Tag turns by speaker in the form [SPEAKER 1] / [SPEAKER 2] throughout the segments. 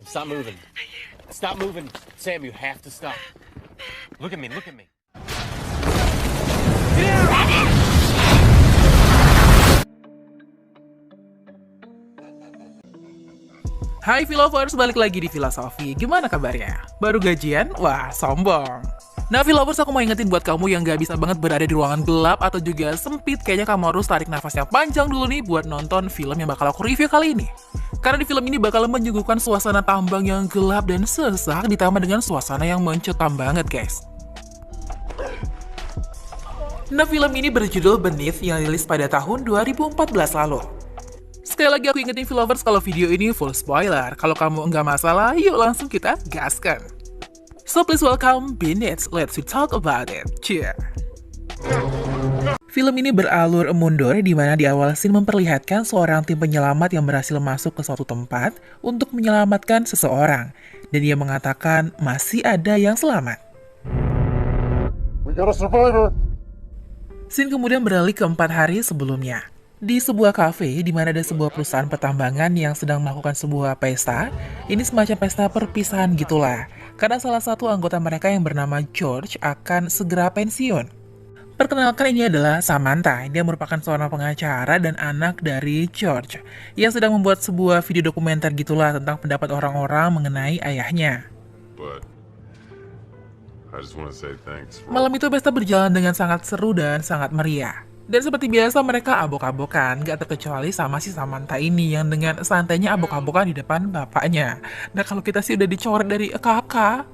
[SPEAKER 1] Stop moving. Stop moving. Sam, you have to stop. Look at me, look at me.
[SPEAKER 2] Hai Philovers, balik lagi di Filosofi. Gimana kabarnya? Baru gajian? Wah, sombong. Nah Philovers, aku mau ingetin buat kamu yang gak bisa banget berada di ruangan gelap atau juga sempit, kayaknya kamu harus tarik nafas yang panjang dulu nih buat nonton film yang bakal aku review kali ini. Karena di film ini bakal menyuguhkan suasana tambang yang gelap dan sesak ditambah dengan suasana yang mencekam banget guys. Nah film ini berjudul Beneath yang rilis pada tahun 2014 lalu. Sekali lagi aku ingetin Philovers kalau video ini full spoiler. Kalau kamu nggak masalah, yuk langsung kita gaskan. So please welcome Beneath, let's we talk about it. Cheer. Film ini beralur mundur di mana di awal scene memperlihatkan seorang tim penyelamat yang berhasil masuk ke suatu tempat untuk menyelamatkan seseorang. Dan dia mengatakan masih ada yang selamat.
[SPEAKER 3] We got a survivor.
[SPEAKER 2] Scene kemudian beralih ke 4 hari sebelumnya. Di sebuah kafe di mana ada sebuah perusahaan pertambangan yang sedang melakukan sebuah pesta. Ini semacam pesta perpisahan gitulah. Karena salah satu anggota mereka yang bernama George akan segera pensiun. Perkenalkan, ini adalah Samantha. Dia merupakan seorang pengacara dan anak dari George yang sedang membuat sebuah video dokumenter gitulah tentang pendapat orang-orang mengenai ayahnya.
[SPEAKER 3] But I just want to say thanks.
[SPEAKER 2] Malam itu pesta berjalan dengan sangat seru dan sangat meriah. Dan seperti biasa mereka abok-abokan, gak terkecuali sama si Samantha ini yang dengan santainya abok-abokan di depan bapaknya. Nah kalau kita sih udah dicoret dari kakak.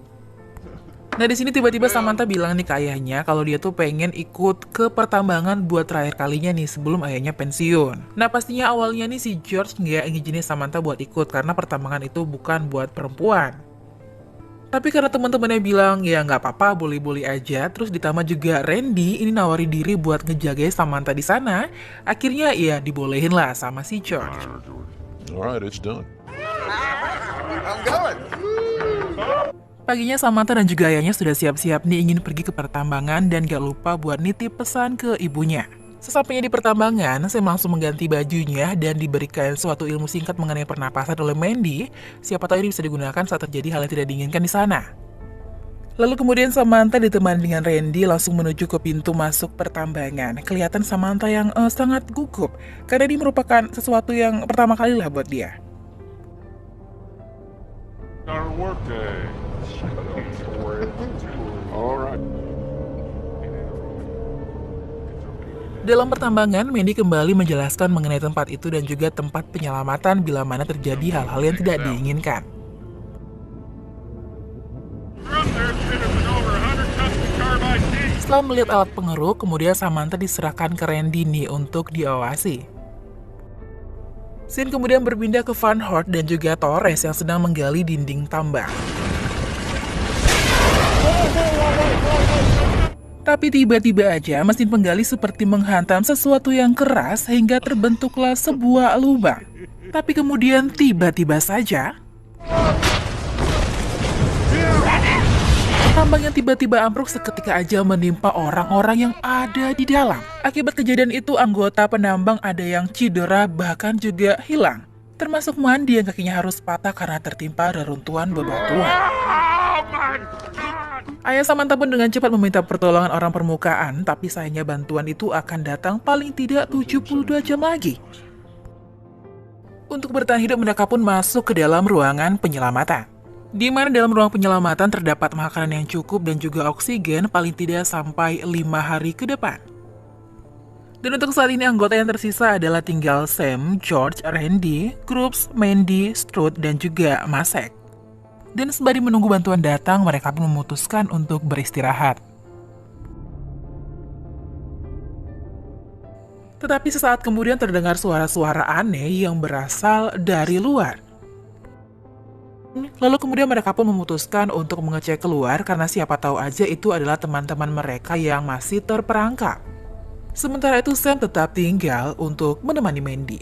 [SPEAKER 2] Nah di sini tiba-tiba Samantha bilang nih ke ayahnya kalau dia tuh pengen ikut ke pertambangan buat terakhir kalinya nih sebelum ayahnya pensiun. Nah pastinya awalnya nih si George nggak ngizinin Samantha buat ikut karena pertambangan itu bukan buat perempuan. Tapi karena teman-temannya bilang ya nggak apa-apa, boleh-boleh aja, terus ditambah juga Randy ini nawari diri buat ngejagain Samantha di sana, akhirnya ya dibolehin lah sama si George.
[SPEAKER 3] Alright, it's done.
[SPEAKER 2] Paginya Samantha dan juga ayahnya sudah siap-siap nih ingin pergi ke pertambangan dan gak lupa buat nitip pesan ke ibunya. Sesampainya di pertambangan, Sam langsung mengganti bajunya dan diberikan suatu ilmu singkat mengenai pernapasan oleh Mandy. Siapa tahu ini bisa digunakan saat terjadi hal yang tidak diinginkan di sana. Lalu kemudian Samantha ditemani dengan Randy langsung menuju ke pintu masuk pertambangan. Kelihatan Samantha yang sangat gugup, karena ini merupakan sesuatu yang pertama kali lah buat dia.
[SPEAKER 3] Our work day. Alright.
[SPEAKER 2] Dalam pertambangan, Mandy kembali menjelaskan mengenai tempat itu dan juga tempat penyelamatan bila mana terjadi hal-hal yang tidak diinginkan. Setelah melihat alat pengeruk, kemudian Samantha diserahkan ke Randy nih untuk diawasi. Scene kemudian berpindah ke Van Hort dan juga Torres yang sedang menggali dinding tambang. Tapi tiba-tiba aja mesin penggali seperti menghantam sesuatu yang keras sehingga terbentuklah sebuah lubang. Tapi kemudian tiba-tiba saja tambang yang tiba-tiba ambruk seketika aja menimpa orang-orang yang ada di dalam. Akibat kejadian itu anggota penambang ada yang cedera bahkan juga hilang. Termasuk Mandy yang kakinya harus patah karena tertimpa reruntuhan bebatuan. Ayah Samantha pun dengan cepat meminta pertolongan orang permukaan, tapi sayangnya bantuan itu akan datang paling tidak 72 jam lagi. Untuk bertahan hidup mereka pun masuk ke dalam ruangan penyelamatan. Di mana dalam ruang penyelamatan terdapat makanan yang cukup dan juga oksigen paling tidak sampai 5 hari ke depan. Dan untuk saat ini anggota yang tersisa adalah tinggal Sam, George, Randy, Krupps, Mandy, Strud, dan juga Masek. Dan sembari menunggu bantuan datang, mereka pun memutuskan untuk beristirahat. Tetapi sesaat kemudian terdengar suara-suara aneh yang berasal dari luar. Lalu kemudian mereka pun memutuskan untuk mengecek keluar karena siapa tahu aja itu adalah teman-teman mereka yang masih terperangkap. Sementara itu Sam tetap tinggal untuk menemani Mandy.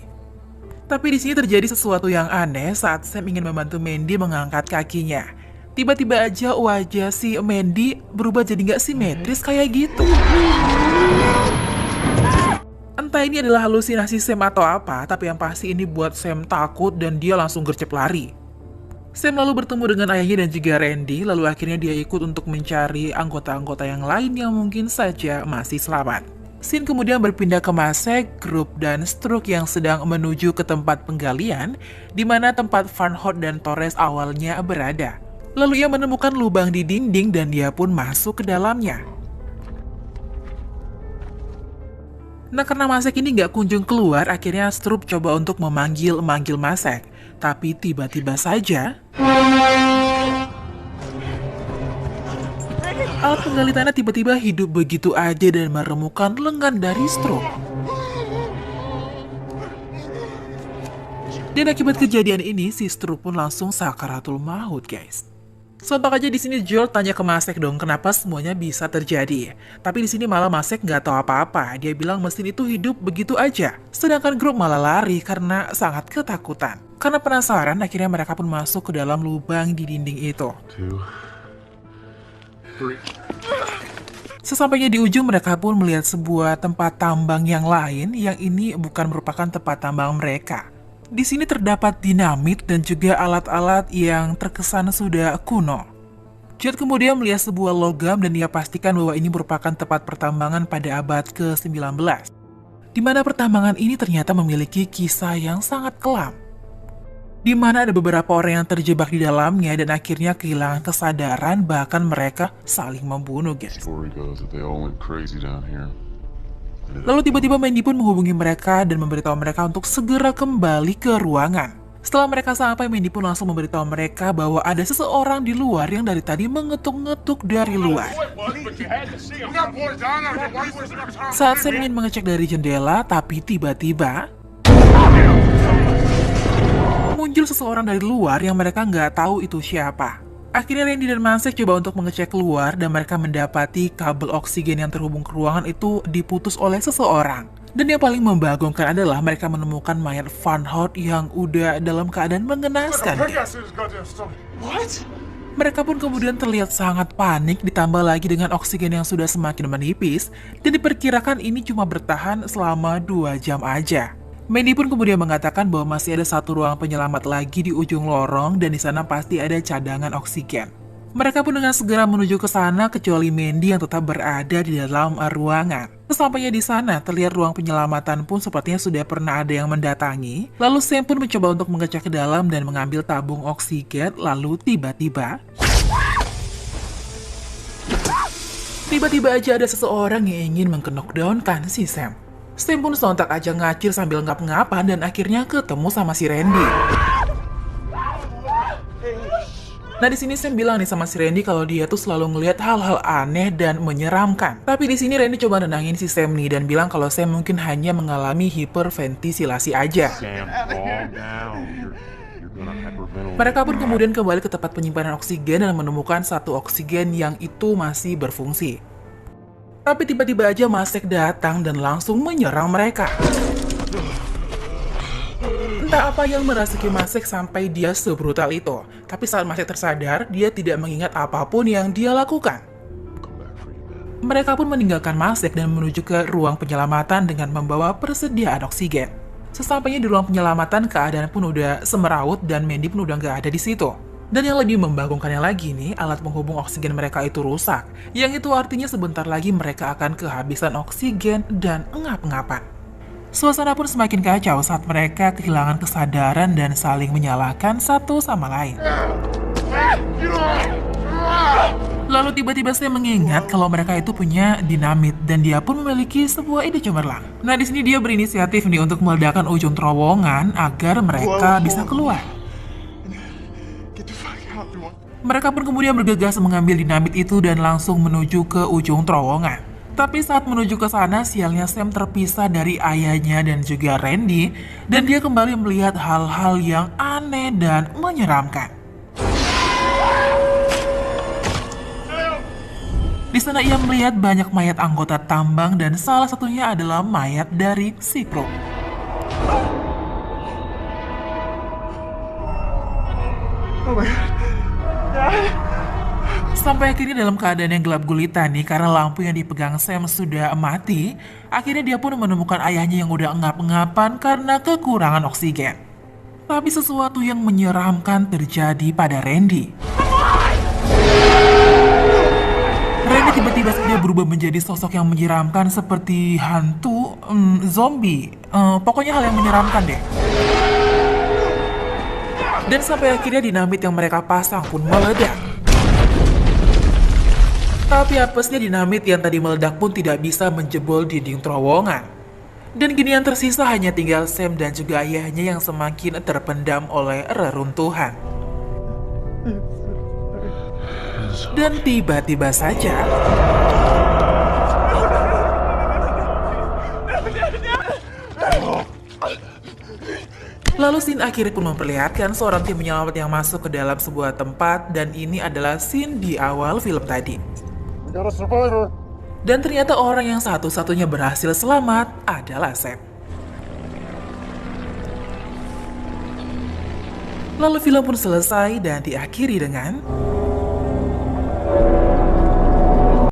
[SPEAKER 2] Tapi di sini terjadi sesuatu yang aneh saat Sam ingin membantu Mandy mengangkat kakinya. Tiba-tiba aja wajah si Mandy berubah jadi nggak simetris kayak gitu. Entah ini adalah halusinasi Sam atau apa, tapi yang pasti ini buat Sam takut dan dia langsung gercep lari. Sam lalu bertemu dengan ayahnya dan juga Randy, lalu akhirnya dia ikut untuk mencari anggota-anggota yang lain yang mungkin saja masih selamat. Scene kemudian berpindah ke Masek, Grup, dan Stroke yang sedang menuju ke tempat penggalian, di mana tempat Van Hout dan Torres awalnya berada. Lalu ia menemukan lubang di dinding dan dia pun masuk ke dalamnya. Nah, karena Masek ini nggak kunjung keluar, akhirnya Stroop coba untuk memanggil Masek. Tapi tiba-tiba saja alat penggali tanah tiba-tiba hidup begitu aja dan meremukan lengan dari Stroop. Dan akibat kejadian ini, si Stroop pun langsung sakaratul maut, guys. Sontak aja di sini Joel tanya ke Masek dong kenapa semuanya bisa terjadi. Tapi di sini malah Masek nggak tahu apa-apa. Dia bilang mesin itu hidup begitu aja. Sedangkan Grup malah lari karena sangat ketakutan. Karena penasaran, akhirnya mereka pun masuk ke dalam lubang di dinding itu.
[SPEAKER 3] 2, 3.
[SPEAKER 2] Sesampainya di ujung, mereka pun melihat sebuah tempat tambang yang lain yang ini bukan merupakan tempat tambang mereka. Di sini terdapat dinamit dan juga alat-alat yang terkesan sudah kuno. Judd kemudian melihat sebuah logam dan ia pastikan bahwa ini merupakan tempat pertambangan pada abad ke-19. Di mana pertambangan ini ternyata memiliki kisah yang sangat kelam. Di mana ada beberapa orang yang terjebak di dalamnya dan akhirnya kehilangan kesadaran, bahkan mereka saling membunuh, guys.
[SPEAKER 3] Story goes that they all went crazy down here.
[SPEAKER 2] Lalu tiba-tiba Mandy pun menghubungi mereka dan memberitahu mereka untuk segera kembali ke ruangan. Setelah mereka sampai, Mandy pun langsung memberitahu mereka bahwa ada seseorang di luar yang dari tadi mengetuk-ngetuk dari luar. Saat Sam ingin mengecek dari jendela, tapi tiba-tiba muncul seseorang dari luar yang mereka nggak tahu itu siapa. Akhirnya Randy dan Masek coba untuk mengecek keluar dan mereka mendapati kabel oksigen yang terhubung ke ruangan itu diputus oleh seseorang. Dan yang paling membagongkan adalah mereka menemukan mayat Van Hout yang udah dalam keadaan mengenaskan. Mereka pun kemudian terlihat sangat panik, ditambah lagi dengan oksigen yang sudah semakin menipis dan diperkirakan ini cuma bertahan selama 2 jam aja. Mandy pun kemudian mengatakan bahwa masih ada satu ruang penyelamat lagi di ujung lorong dan di sana pasti ada cadangan oksigen. Mereka pun dengan segera menuju ke sana kecuali Mandy yang tetap berada di dalam ruangan. Sesampainya di sana, terlihat ruang penyelamatan pun sepertinya sudah pernah ada yang mendatangi. Lalu Sam pun mencoba untuk mengecek ke dalam dan mengambil tabung oksigen, lalu tiba-tiba aja ada seseorang yang ingin mengknockdownkan si Sam. Sam pun sontak aja ngacir sambil ngap-ngapan dan akhirnya ketemu sama si Randy. Nah, di sini Sam bilang nih sama si Randy kalau dia tuh selalu ngelihat hal-hal aneh dan menyeramkan. Tapi di sini Randy coba nenangin si Sam nih dan bilang kalau Sam mungkin hanya mengalami hiperventilasi aja.
[SPEAKER 3] Sam, calm down. You're gonna hyperventilate.
[SPEAKER 2] Mereka pun kemudian kembali ke tempat penyimpanan oksigen dan menemukan satu oksigen yang itu masih berfungsi. Tapi tiba-tiba aja Masek datang dan langsung menyerang mereka. Entah apa yang merasuki Masek sampai dia sebrutal itu. Tapi saat Masek tersadar, dia tidak mengingat apapun yang dia lakukan. Mereka pun meninggalkan Masek dan menuju ke ruang penyelamatan dengan membawa persediaan oksigen. Sesampainya di ruang penyelamatan, keadaan pun udah semeraut dan Mandy pun udah nggak ada di situ. Dan yang lebih membagongkannya lagi nih, alat penghubung oksigen mereka itu rusak. Yang itu artinya sebentar lagi mereka akan kehabisan oksigen dan engap-engapan. Suasana pun semakin kacau saat mereka kehilangan kesadaran dan saling menyalahkan satu sama lain. Lalu tiba-tiba saya mengingat kalau mereka itu punya dinamit dan dia pun memiliki sebuah ide cemerlang. Nah, di sini dia berinisiatif nih untuk meledakkan ujung terowongan agar mereka bisa keluar. Mereka pun kemudian bergegas mengambil dinamit itu dan langsung menuju ke ujung terowongan. Tapi saat menuju ke sana, sialnya Sam terpisah dari ayahnya dan juga Randy, dan dia kembali melihat hal-hal yang aneh dan menyeramkan. Di sana ia melihat banyak mayat anggota tambang dan salah satunya adalah mayat dari si Crow.
[SPEAKER 4] Oh my god.
[SPEAKER 2] Sampai akhirnya dalam keadaan yang gelap gulita nih karena lampu yang dipegang Sam sudah mati, akhirnya dia pun menemukan ayahnya yang udah engap-engapan karena kekurangan oksigen. Tapi sesuatu yang menyeramkan terjadi pada Randy. Randy tiba-tiba saja berubah menjadi sosok yang menyeramkan seperti hantu, zombie. Pokoknya hal yang menyeramkan deh. Dan sampai akhirnya dinamit yang mereka pasang pun meledak. Tapi apesnya dinamit yang tadi meledak pun tidak bisa menjebol dinding terowongan. Dan kini yang tersisa hanya tinggal Sam dan juga ayahnya yang semakin terpendam oleh reruntuhan. Dan tiba-tiba saja lalu scene akhir pun memperlihatkan seorang tim penyelamat yang masuk ke dalam sebuah tempat, dan ini adalah scene di awal film tadi. Dan ternyata orang yang satu-satunya berhasil selamat adalah Sam. Lalu film pun selesai dan diakhiri dengan